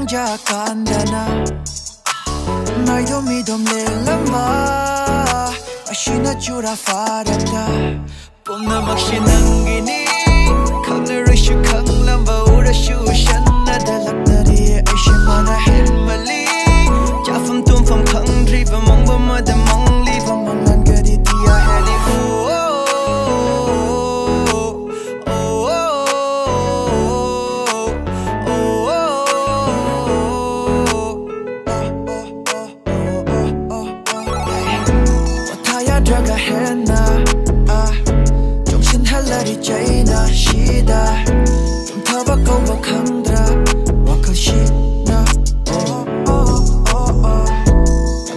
Mangja Kandana Naido midom le lamba Ashina chura farada Pumna makshinangini Kangna rishu kang lamba Ura shu shanna Dalaknari Aishimana henmali Jafam tumfam kang driva Mongba mada mong liva Mangan gadi tia heli Draga henna 정신 할날이 자이나 시다 좀 타박고 박함드라 와카시나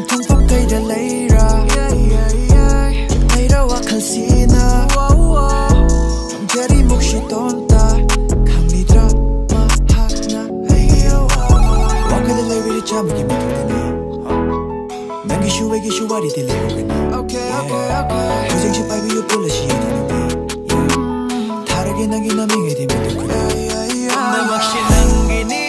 감통법 가이다 레이라 좀 레이라 와칼시나 경제리 몫이 돈다 강리드라 마하나 와카다 레이리 자무기 미도되니 난기슈 외기슈 와리 딜레고가니 조정시 바이비유 불러시 다르게 나기 나밍에 되면 되구나 나 막시 남기니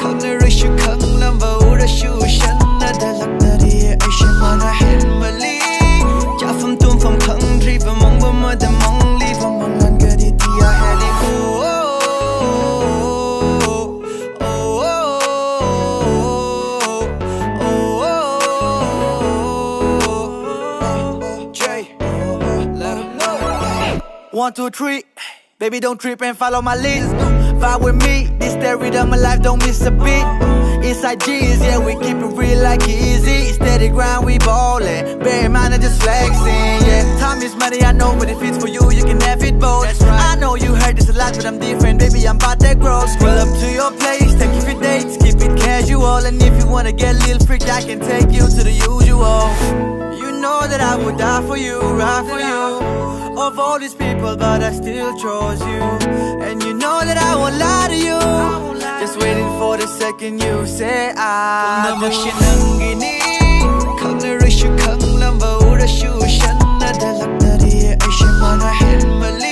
강나르슈 강남바 우라슈 샨나 달락다리 아이시마나 헨말리 자품 tumfam 강드리바 멍범마다 멍리바 망난 가디 디아 헬리고 One, two, three, baby don't trip and follow my lead. Vibe with me, this the rhythm of life, don't miss a beat. Inside G's, yeah, we keep it real like easy. Steady grind, we ballin', bear in mind, I'm just flexing, yeah. Time is money, I know, but if it's for you, you can have it both. I know you heard this a lot, but I'm different, baby, I'm about that growth. Pull up to your place, take you for dates, keep it casual. And if you wanna get a little freaked, I can take you to the usual. You know that I would die for you, ride for you. Of all these people, but I still chose you. And you know that I won't lie to you. Just waiting for the second you say I do. Makshinangini Kangnarishu kanglamba Urashu shanna Dalaknari Aishimana henmali